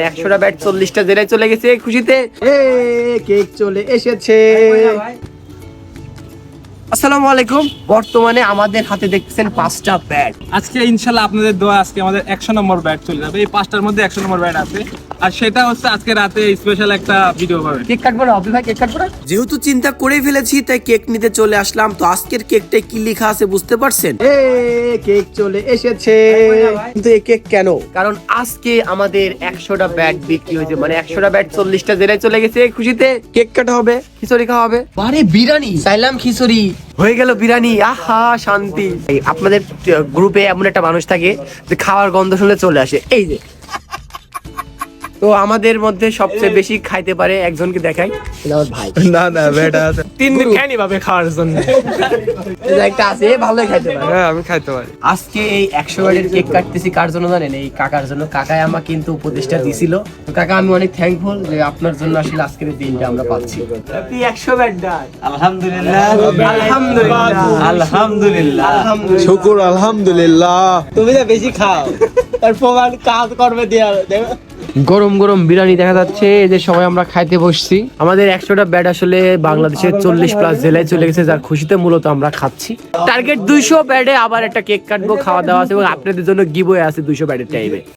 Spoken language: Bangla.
100টা ব্যাট 40টা জেলায় চলে গেছে খুশিতে। কেক চলে এসেছে। আসসালামু আলাইকুম। বর্তমানে আমাদের হাতে দেখতেছেন 5টা ব্যাট। আজকে ইনশাল্লাহ আপনাদের দোয়া আজকে আমাদের 100 নম্বর ব্যাট চলে যাবে। এই 5টার মধ্যে 100 নম্বর ব্যাট আছে, আর সেটা হচ্ছে আজকে রাতে স্পেশাল একটা ভিডিও পাবেন। কেক কাটবো না অভি ভাই, কেক কাটবো না? যেহেতু চিন্তা করেই ফেলেছি তাই কেক নিতে চলে আসলাম। তো আজকের কেকটায় কি লেখা আছে বুঝতে পারছেন? কেক চলে এসেছে। কিন্তু এই কেক কেন? কারণ আজকে আমাদের 100টা ব্যাট বিক্রি হয়েছে, মানে 100টা ব্যাট 40টা জেলায় চলে গেছে খুশিতে। কেক কাটা হবে, খিচুড়ি খাওয়া হবে। আরে বিরিয়ানি চাইলাম, খিচুড়ি হয়ে গেল বিরিয়ানি। আহা শান্তি। আপনাদের গ্রুপে এমন একটা মানুষ থাকে যে খাওয়ার গন্ধ শুনলে চলে আসে, এই যে। তো আমাদের মধ্যে সবচেয়ে বেশি খাইতে পারে একজনকে দেখাই, আমার ভাই। না না বেটা আছে 3 দিন খাইনি ভাবে খাওয়ার জন্য। একটা আছে ভালোই খাইতে পারে। হ্যাঁ আমি খাইতে পারি। আজকে এই 100 ব্যাটের কেক কাটতেছি কার জন্য জানেন? এই কাকার জন্য। কাকাই আমাকে কিন্তু উপদেশটা দিছিল। তো কাকা আমি অনেক থ্যাঙ্কফুল যে আপনার জন্য আসলে আজকের দিনটা আমরা পাচ্ছি। হ্যাপি 100 ব্যাট ডান। আলহামদুলিল্লাহ আলহামদুলিল্লাহ আলহামদুলিল্লাহ শুকর আলহামদুলিল্লাহ। তুমি তো বেশি খাও, তার প্রমাণ কাজ করবে দিয়া দেখো। গরম গরম বিরিয়ানি দেখা যাচ্ছে, এই যে সবাই আমরা খাইতে বসছি। আমাদের 100টা ব্যাট আসলে বাংলাদেশের 40+ জেলায় চলে গেছে, যার খুশিতে মূলত আমরা খাচ্ছি। টার্গেট 200 ব্যাটে আবার একটা কেক কাটবো, খাওয়া দাওয়া আছে এবং আপনাদের জন্য গিভওয়ে আছে 200 ব্যাটের টাইমে।